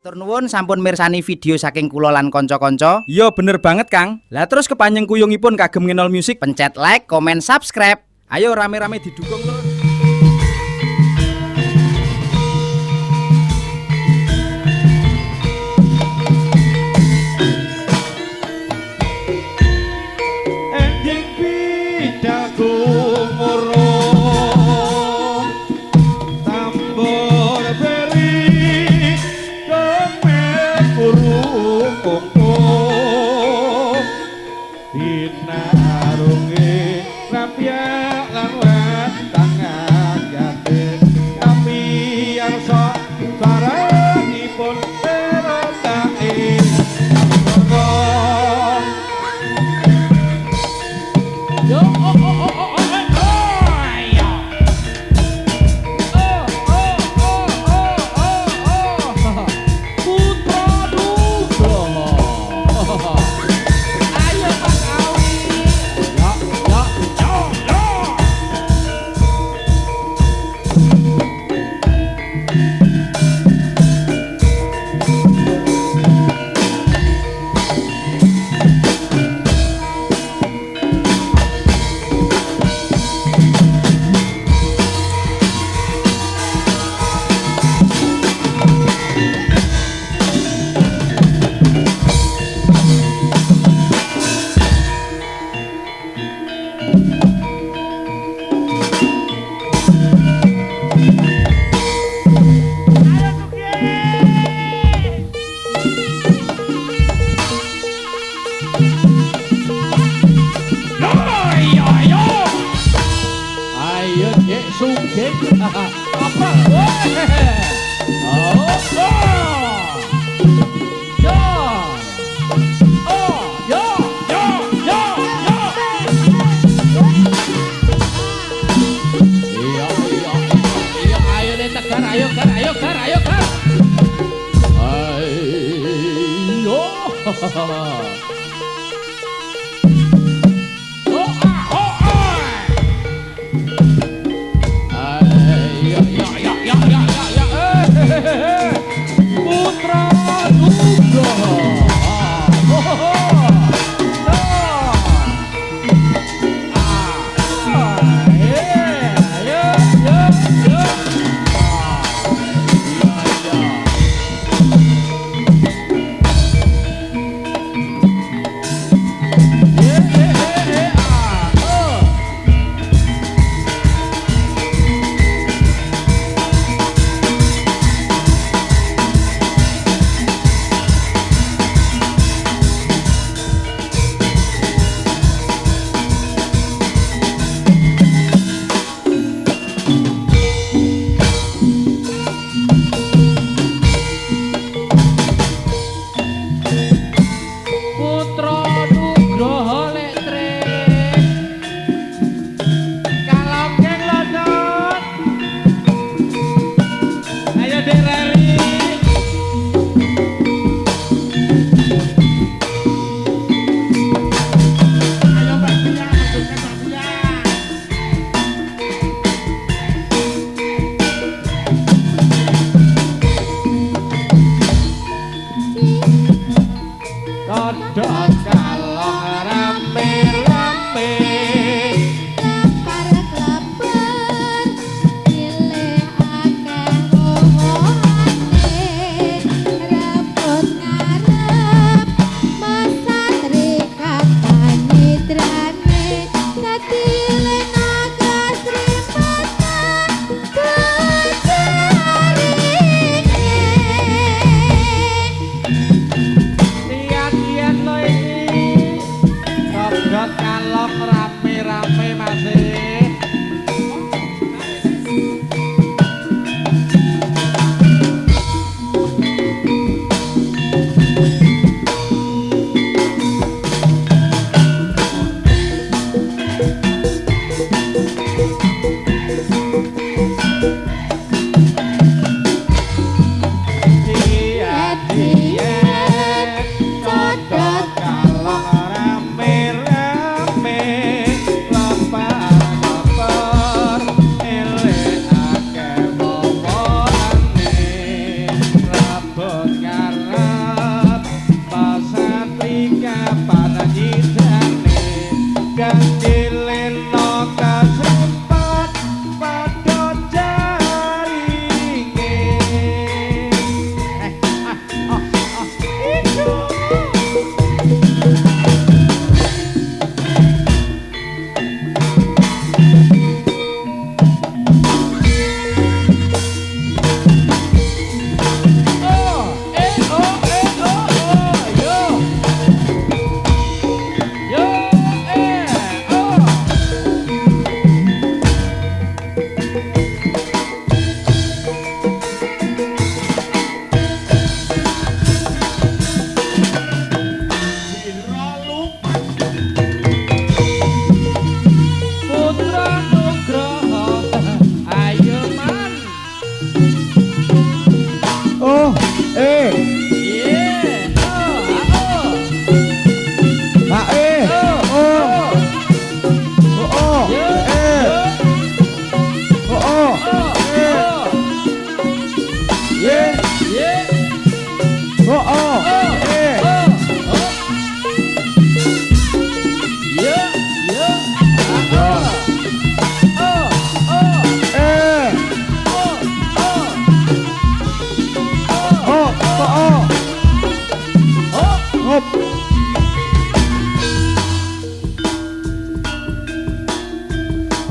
Tur nuwun sampun mirsani video saking kula lan kanca-kanca. Iya bener banget Kang. Lah terus kepanjang kuyungipun kagem Ngenol Music, pencet like, komen, subscribe. Ayo rame-rame didukung terus. Enjing bidalku murung tambor beri kemet burung kongkong binarunge rapiak lan tangan gade kami yang sok sarangipun terokae yo putra Nugroho ayo Pak Awi yo ayo Cek Sugeng apa oh yo oh yo iya ayo deh tegar ayo gar ayo ayo putra Nugroho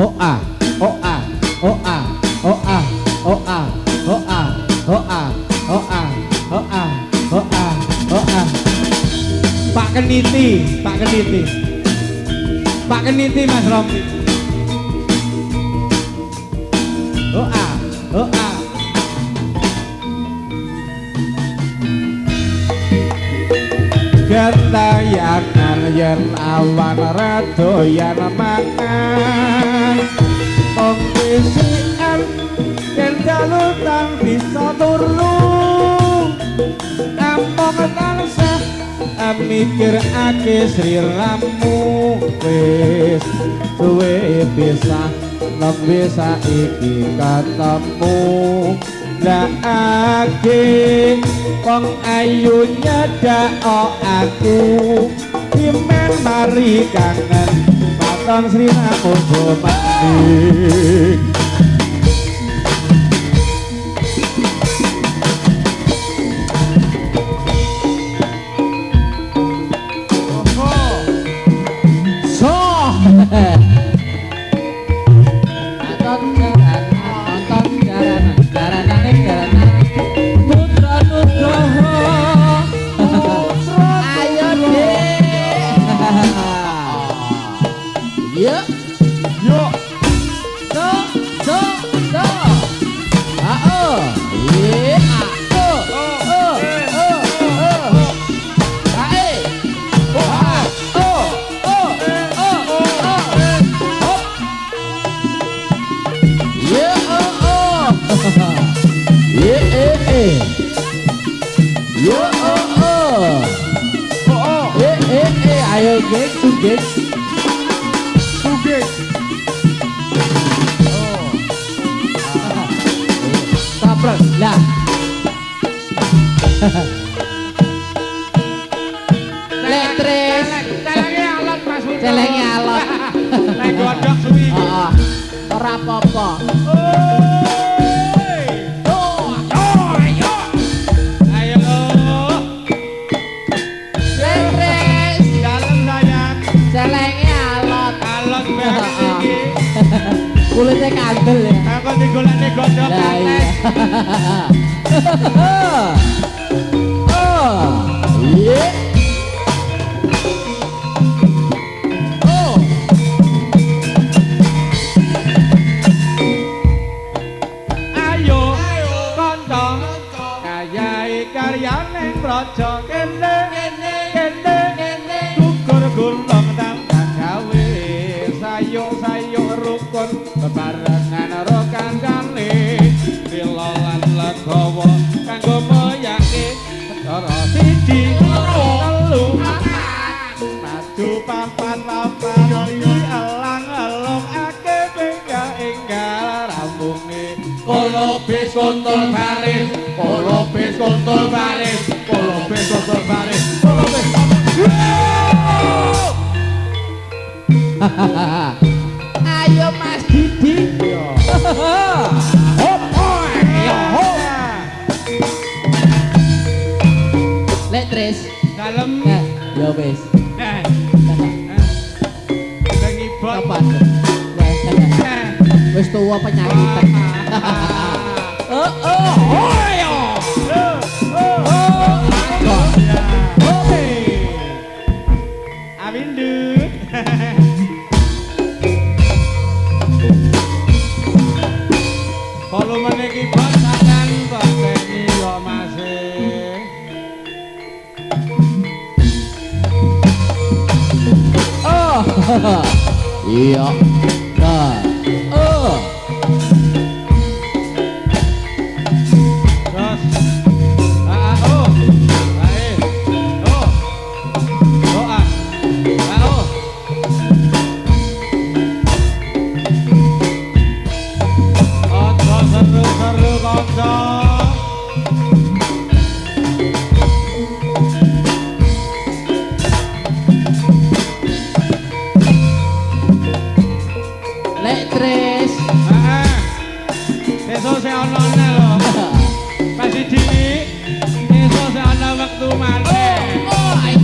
oh ah, oh ah, oh ah, oh ah, oh ah, oh ah, oh ah, oh ah, oh ah, oh ah, oh ah. Pak Keniti, Pak Keniti, Pak Keniti Mas Rompi. Oh ah, oh ah. Gentayangan yen awan radoyan mangan wong pisikan yen dalu tang bisa turu kampung tansah mikirake sliramu wis suwe pisah nembe saiki ketemu lagi wong ayu nyedhak aku imen mari kangen paton sliramu mandi ayo gek sugek sugek taprak lah letres celenge alot Mas Udo celenge alot nek godhok suwi ora apa-apa kulitnya kandel ya aku digolekne godhok kates oh iya oh ayo kanca kayae karyane praja kene gugur gulung tambah gawe sayung rukun bebarengan karo kancane dilolan legawa kanggo moyake cara siji telu maju papat elang ake enggal rambunge kolobis kontul baris kolobis kontul baris kolobis kontul baris kolobis ayo Mas Didi lek tres dalem ya wis ngibot apa wis tuwa penyakitan Awindu volume iki basakan pateni yo masih oh iya nah oh terus oh baik oh doa oh seru-seru kanca lek Tris esuk sing ana lho Mas Didi esuk sing ana wektu maneh oh ayo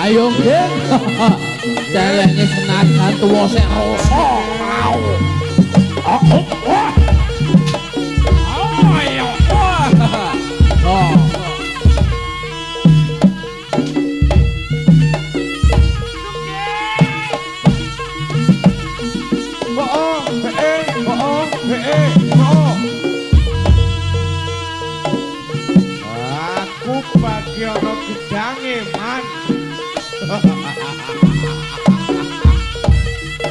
Ayo nggih. Celenge senajan tuwa sik rasa mau. Ayo. Oh. Aku bagi ana gedange, Man.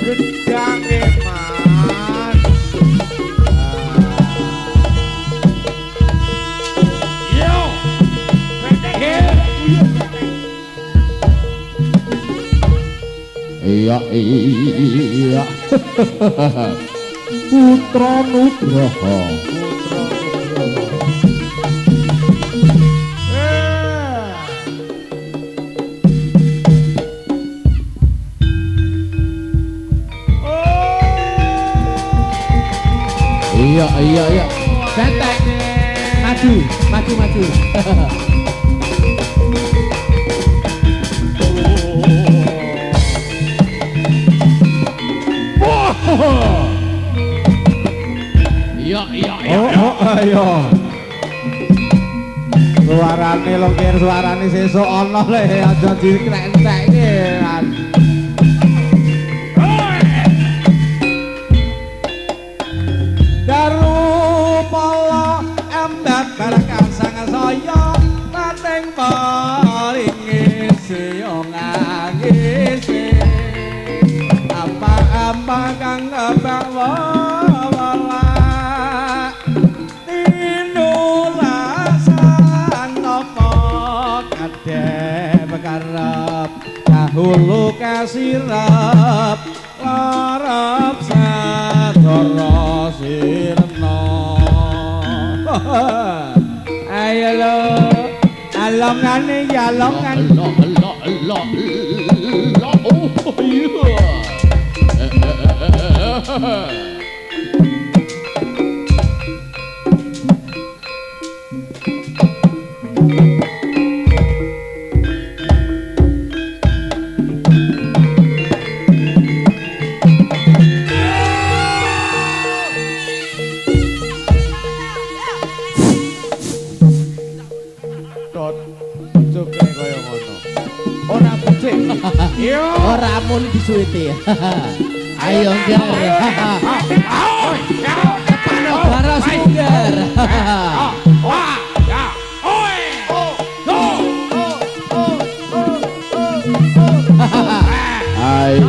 Gedange, Man. Yo. Iya. Putra Nugraha. Iya. Santai. Maju. Iya. Ayo. Suarane lho kir suarane sesuk ana le aja dikrentekke. Darupala embat barang sang saya pating paringi sing ngangisi apa kang bawa dahulu kasirap larap sadara sirna. Ayo lo alongane ya alongan Allah. Oh iya. Cukup kaya ngono. Ora becik. Yo. Ora mun disuwiti. Ayo nggih. Panogara Sunggar. Ayo.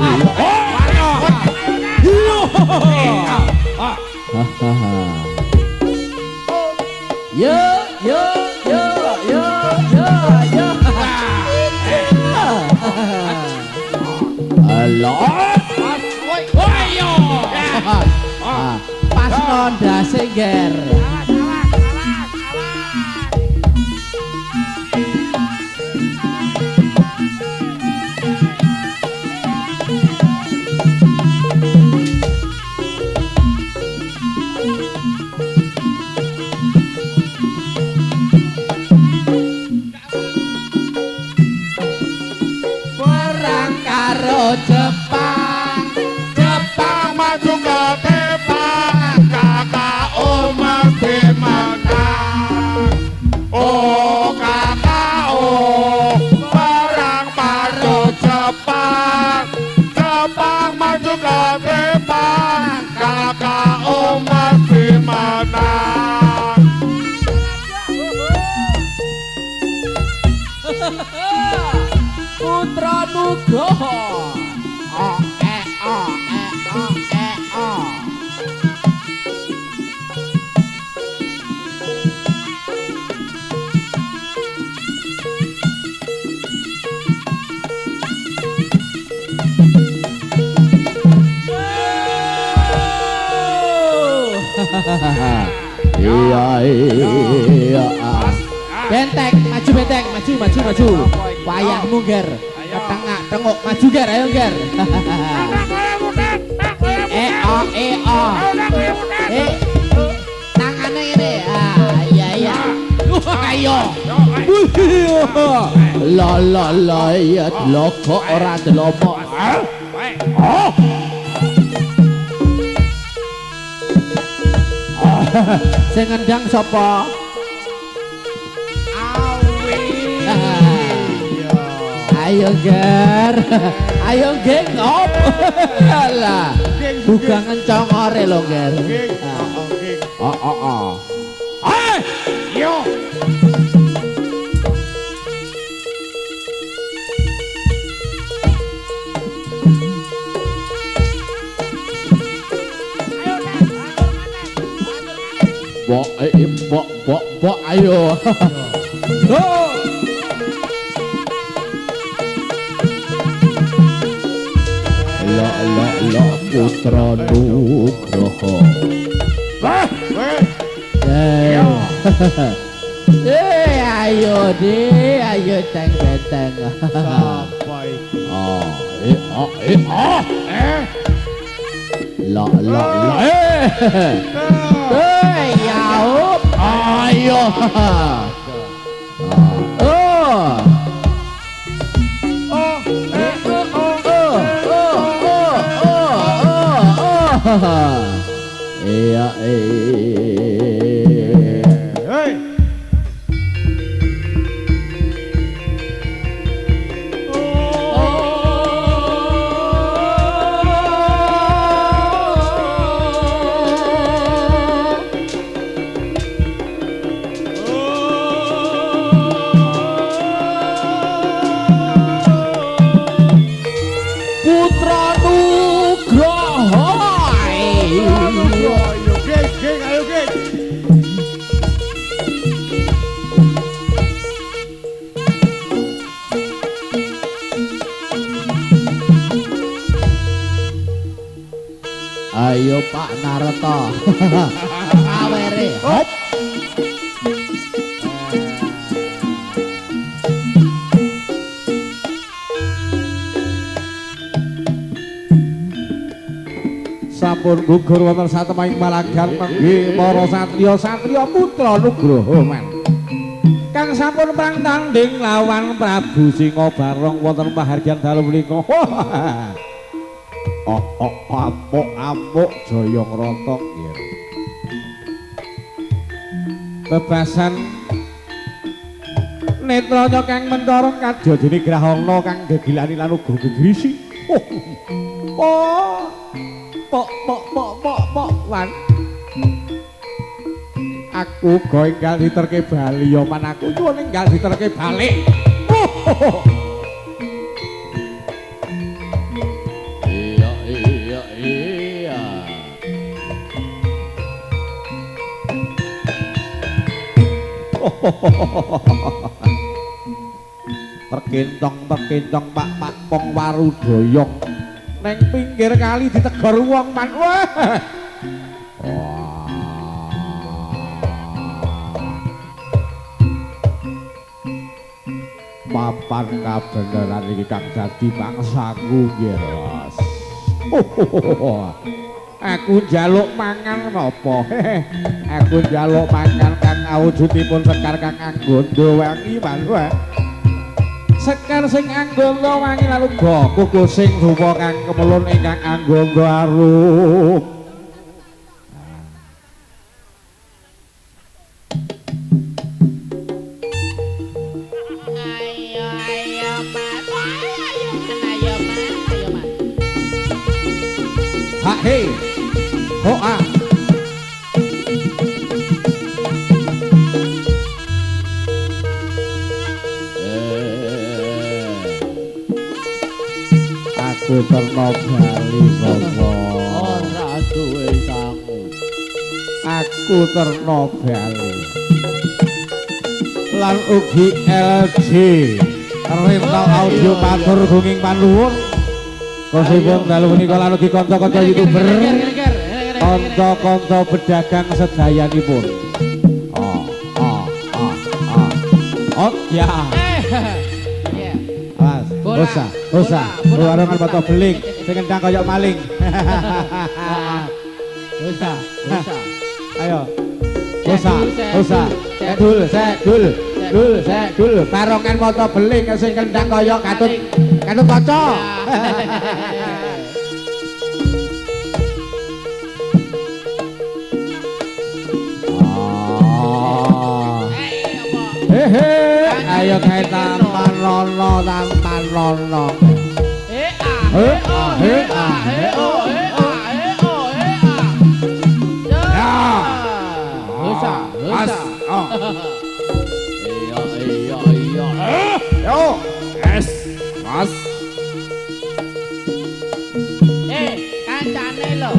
Yo. Allah. Pas nonda sengger. Jepang Jepang maju ke depan, KKO mesti menang. Oh KKO, perang maju Jepang. Jepang maju ke depan, KKO mesti menang. Putra Nugroho. Oh oh oh. Iya. Benteng, maju benteng, maju. Wayah mungger. Ke tengah, tengok, maju ger, ayo ger. Tangannya ini. Iya. Ayo. La ya loko ora delopo. Sing ngendang sapa? Ayo ger, ayo geng op, lah, bukan ngencongore lo ger. Oh. Yo. Bok, ayo. Go. La Putra Nugroho. Ayo teng beteng. Sampai. La. Yaup. Ayo. Iya. Hey. Putra Nugroho. Ayo geng. Ayo Pak Narto. Awere. Hop. Sampun gugur wonten satemahing malagan menggi para satriya putra Nugroho man. Kang sampun perang tanding lawan Prabu Singa Barong wonten pahargyan dalu menika. Apuk Jayangratha nggih. Bebasan netranya Kang Mentara kadya dene grahana kang gegilani lan uga gegrisi. Pok wan. Aku uga enggal diterke bali ya man aku nyuwun enggal diterke balik. Iya. Terkentong Pak Pong Warudoyong neng pinggir kali ditegur wong man. Wah. Papan kabeneran iki kang dadi pangsaku nggih, Ros. Aku njaluk mangan napa? Aku njaluk mangan kang awujudipun sekar kang anggondo wangi man. Sekar sing anggota wangi lalu kuku sing rupa kang kemelun ingkang anggota arum. Ha hei. Ho ah. Aku terno bali sapa ora duwe sangu. Aku terno bali lan ugi LG rental audio matur gunging panuwun kosipun dalu menika lan ugi kanca-kanca YouTuber kanca-kanca pedagang sedayanipun oh ya usah warangan foto beling sing kendang kaya maling usah ayo usah dul barongan foto beling sing kendang kaya katut kaca ayo kae tampan rono Mas kancane lho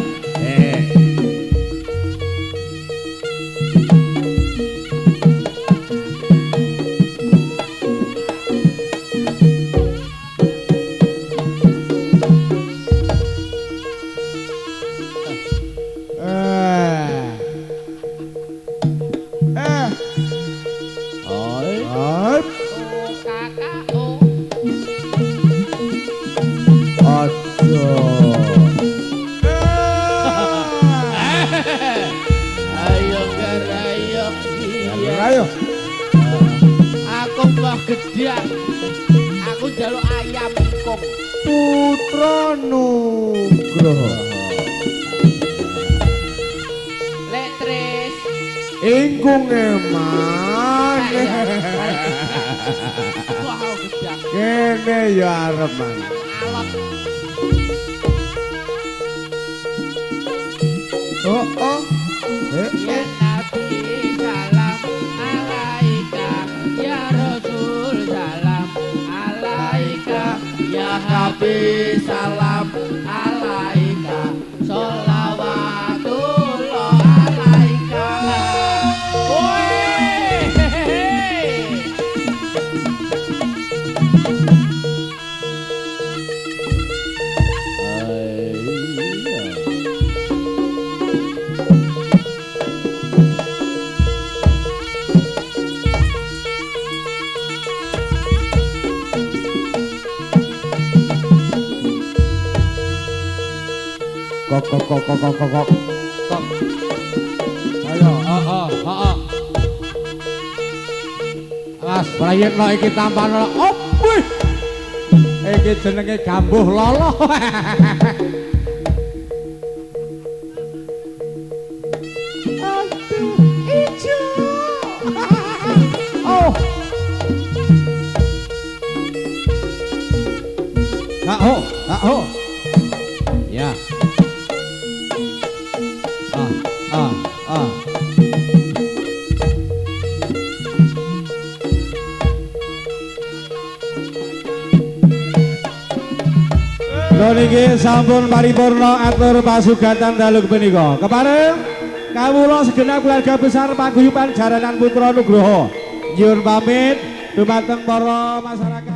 ayo aku mbah gedang aku njaluk ayam ingkung Putra Nugroho lek tris ingkung eman wow gedang kene ya arep man alot oh ya Nabi salam alaika ya Rasul salam alaika ya Habib salam alaika sholawatullah alaika kok ayo Mas prayitno iki tampan opo iki jenenge gambuh lolo aduh ijo oh ya niki sampun paripurna atur pasugatan dalu punika. Kepareng kawula segenap keluarga besar paguyuban Jaranan Putra Nugroho. Nyuwun pamit dumateng para masyarakat